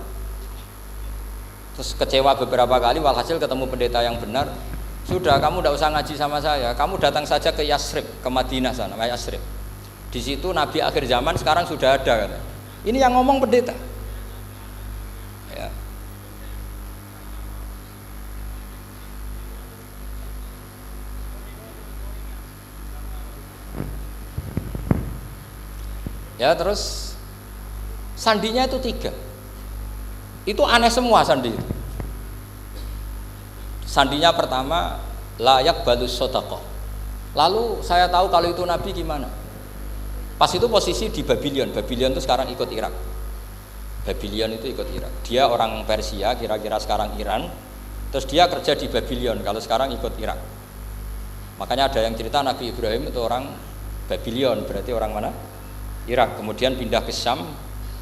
Terus kecewa beberapa kali, walhasil ketemu pendeta yang benar. Sudah, kamu tidak usah ngaji sama saya. Kamu datang saja ke Yasrib, ke Madinah sana, Yasrib. Di situ Nabi akhir zaman sekarang sudah ada. Kata. Ini yang ngomong pendeta. Ya. Ya terus sandinya itu 3. Itu aneh semua sandi itu. Sandinya pertama layak balus sodaqah. Lalu saya tahu kalau itu Nabi gimana? Pas itu posisi di Babylon. Babylon itu sekarang ikut Irak. Babylon itu ikut Irak. Dia orang Persia, kira-kira sekarang Iran. Terus dia kerja di Babylon, kalau sekarang ikut Irak. Makanya ada yang cerita Nabi Ibrahim itu orang Babylon, berarti orang mana? Irak. Kemudian pindah ke Syam,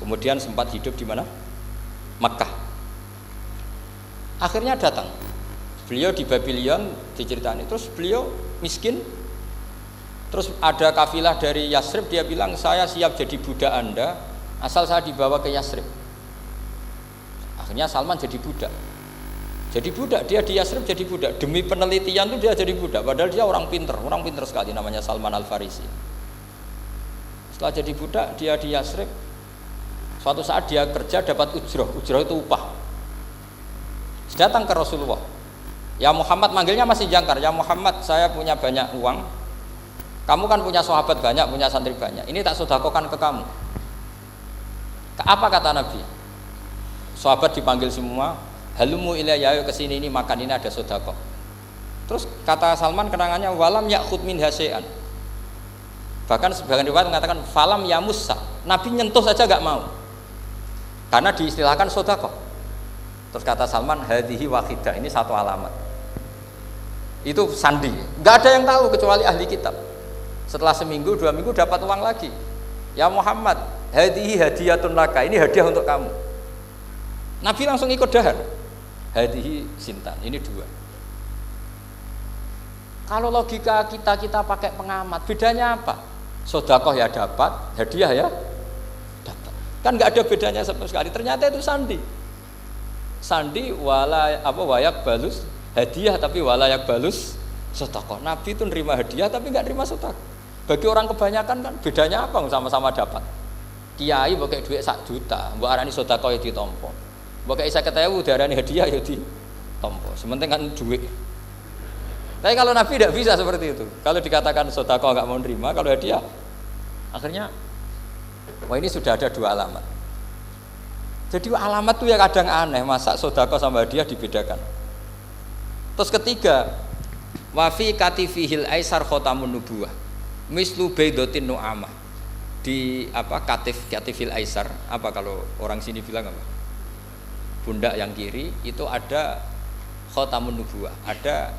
kemudian sempat hidup di mana? Makkah. Akhirnya datang. Beliau di Babylon diceritain. Terus beliau miskin. Terus ada kafilah dari Yasrib, dia bilang saya siap jadi budak Anda asal saya dibawa ke Yasrib. Akhirnya Salman jadi budak. Jadi budak, dia di Yasrib jadi budak. Demi penelitian tuh dia jadi budak. Padahal dia orang pinter sekali, namanya Salman Al-Farisi. Setelah jadi budak, dia di Yasrib. Suatu saat dia kerja dapat ujroh itu upah. Datang ke Rasulullah. Ya Muhammad, manggilnya masih jangkar. Ya Muhammad, saya punya banyak uang. Kamu kan punya sahabat banyak, punya santri banyak. Ini tak sedekahkan ke kamu. Apa kata Nabi? Sahabat dipanggil semua. Halumu ilayya, kesini ini makan, ini ada sedekah. Terus kata Salman kenangannya walam ya'khud min hasya'an. Bahkan sebagian riwayat mengatakan falam yamussa. Nabi nyentuh saja enggak mau. Karena diistilahkan sedekah. Terus kata Salman hadhihi wahidah, ini satu alamat. Itu sandi. Enggak ada yang tahu kecuali ahli kitab. Setelah seminggu, 2 minggu dapat uang lagi. Ya Muhammad, hadhihi hadiyatun laka, ini hadiah untuk kamu. Nabi langsung ikut dahar. Hadihi sintan, ini 2. Kalau logika kita pakai pengamat, bedanya apa? Sedekah ya dapat, hadiah ya dapat. Kan nggak ada bedanya sama sekali. Ternyata itu sandi. Sandi wayak balus hadiah tapi walayak balus sedekah. Nabi itu nerima hadiah tapi nggak nerima sedekah. Bagi orang kebanyakan kan bedanya apa? Sama-sama dapat. Kiai pakai duit 1 juta, mbok arani sedekah ya ditampa. Mbok saya ketahui darahnya hadiah ya di tompo. Sementing kan duit. Tapi kalau Nabi tidak bisa seperti itu. Kalau dikatakan sedekah enggak mau nerima, kalau hadiah akhirnya wah ini sudah ada 2 alamat. Jadi alamat tuh ya kadang aneh, masa sedekah sama hadiah dibedakan. Terus ketiga, wa fi katifihil aisar khatamun nubuwah. Mislu baidatin nu'amah. Di katifil aisar, apa kalau orang sini bilang apa? Pundak yang kiri itu ada khatamun nubuwah, ada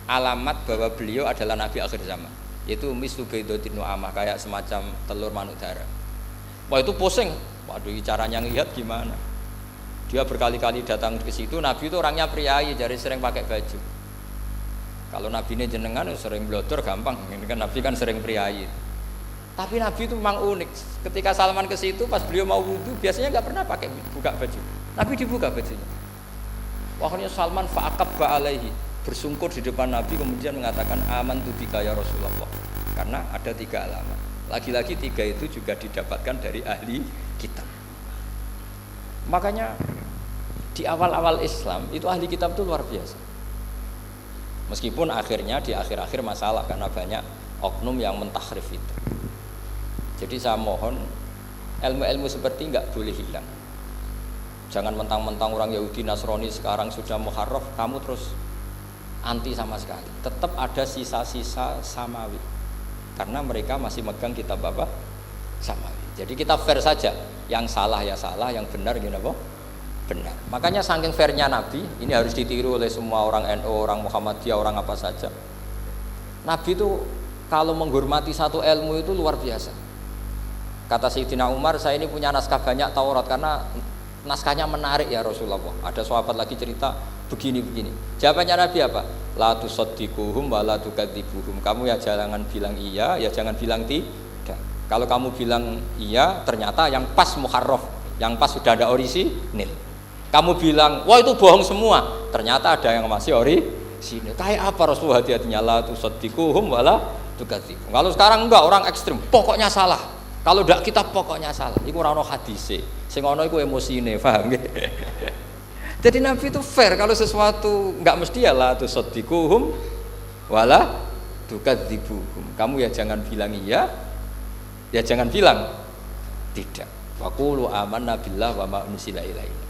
alamat bahwa beliau adalah nabi akhir zaman, yaitu mislu baidatin nu'amah, kayak semacam telur manuk darah. Wah itu pusing, waduh caranya ngelihat gimana. Dia berkali-kali datang ke situ. Nabi itu orangnya priayi, jadi sering pakai baju. Kalau nabi ini jenengan sering blodor gampang, ini kan nabi kan sering priayi. Tapi Nabi itu memang unik. Ketika Salman ke situ, pas beliau mau wudhu, biasanya nggak pernah pakai buka baju. Nabi dibuka bajunya. Akhirnya Salman fa'aqabba alaihi, bersungkur di depan Nabi, kemudian mengatakan amantu bika ya Rasulullah. Karena ada 3 alamat. Lagi-lagi 3 itu juga didapatkan dari ahli kitab. Makanya di awal-awal Islam itu ahli kitab itu luar biasa. Meskipun akhirnya di akhir-akhir masalah karena banyak oknum yang mentahrif itu. Jadi saya mohon ilmu-ilmu seperti enggak boleh hilang. Jangan mentang-mentang orang Yahudi Nasrani sekarang sudah muharraf, kamu terus anti sama sekali. Tetap ada sisa-sisa samawi. Karena mereka masih megang kitab apa? Samawi. Jadi kita fair saja. Yang salah ya salah, yang benar gini apa? Benar. Makanya saking fairnya Nabi, ini harus ditiru oleh semua orang NU, orang Muhammadiyah, orang apa saja. Nabi itu kalau menghormati satu ilmu itu luar biasa. Kata Sayyidina Umar, saya ini punya naskah banyak Taurat karena naskahnya menarik ya Rasulullah. Ada sahabat lagi cerita begini-begini. Jawabannya Nabi apa? La tusaddiquhum wa la tukadzibuhum. Kamu ya jangan bilang iya, ya jangan bilang tidak. Kalau kamu bilang iya, ternyata yang pas muharraf, yang pas sudah ada orisinil. Kamu bilang, wah itu bohong semua, ternyata ada yang masih orisinil. Kayak apa Rasulullah hati-hatinya? La tusaddiquhum wa la tukadzibuhum. Kalau sekarang enggak, orang ekstrim, pokoknya salah. Kalau ndak kita pokoknya salah. Iku ora ono hadise. Sing ono iku emosine, paham nggih? Jadi Nabi itu fair, kalau sesuatu enggak mesti ya la tusaddiquhum wala tukadzibuhum. Kamu ya jangan bilang iya, ya jangan bilang tidak. Wa qulu amanna billah wa ma unzila ilaina.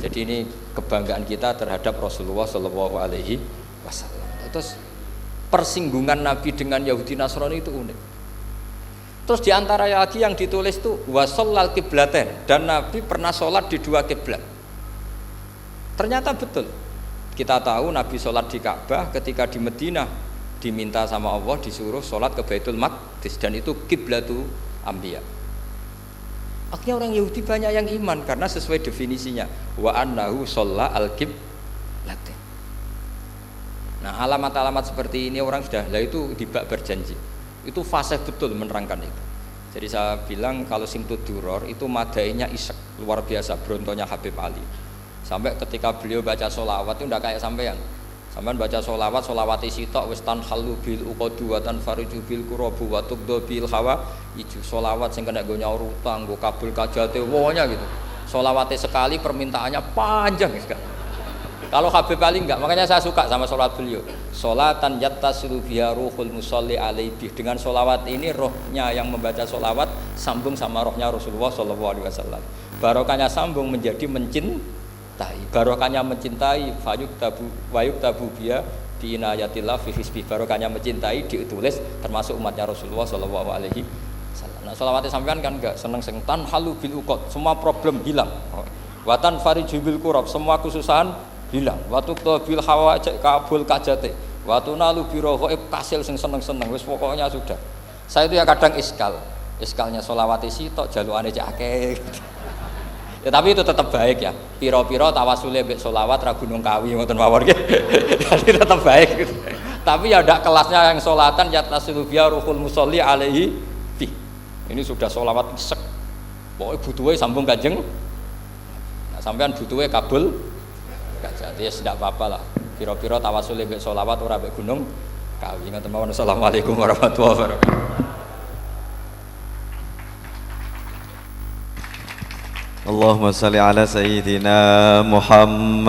Jadi ini kebanggaan kita terhadap Rasulullah sallallahu alaihi wasallam. Terus persinggungan Nabi dengan Yahudi Nasrani itu unik. Terus diantara lagi yang ditulis itu wasallal kiblaten, dan Nabi pernah sholat di dua kiblat. Ternyata betul. Kita tahu Nabi sholat di Ka'bah, ketika di Madinah diminta sama Allah disuruh sholat ke Baitul Maqdis, dan itu kiblatu Anbiya. Akhirnya orang Yahudi banyak yang iman karena sesuai definisinya wa annahu sholla al-kiblaten. Nah, alamat-alamat seperti ini orang sudah, lah itu dibak berjanji. Itu fase betul menerangkan itu. Jadi saya bilang kalau Simtud Duror itu madainya isek luar biasa, brontonya Habib Ali. Sampai ketika beliau baca sholawat itu tidak kayak sampean. Sampean baca sholawat isitok wis tanhalu bil uqadu wa tanfariju bil qurabu wa tuqdu bil hawa ijo sholawat sing kena go nyaur utang, go kabul kajate wonya gitu. Sholawatnya sekali permintaannya panjang sekali. Kalau Habib Ali enggak, makanya saya suka sama sholat beliau. Sholatan yattasilu biha ruhul musalli alaihi. Dengan sholawat ini rohnya yang membaca sholawat sambung sama rohnya Rasulullah SAW. Barokahnya sambung menjadi mencintai. Barokahnya mencintai wayuk tabu biha biinayatillah fi hisbi. Barokahnya mencintai ditulis termasuk umatnya Rasulullah SAW. Nah, sholawatnya sampean kan enggak seneng tan halu bil uqad, semua problem hilang. Watan fariju bil kurab, semua kesusahan hilang. Waktu bil hawa cek kabul kajate. Waktu nalu biro kasil sing seneng-seneng. Wis pokoknya sudah. Saya itu ya kadang iskalnya sholawat isi tok jalukane cek akeh. Ya tapi itu tetap baik ya. Piro-piro tawasule mbek sholawat ra Gunung Kawi ngoten mawon nggih. Jadi tetap baik gitu. Tapi ya ndak kelasnya yang sholatan yatasilu biya ruhul musolli alaihi fi. Ini sudah sholawat isek. Pokoke butuhe sambung Kanjeng. Nah, sampean butuhe kabul jadi ya tidak apa-apa lah. Piro-piro tawasul mbek sholawat ora mbek Gunung Kawi. Ngoten mawon. Assalamualaikum warahmatullahi wabarakatuh. Allahumma shalli ala sayyidina Muhammad.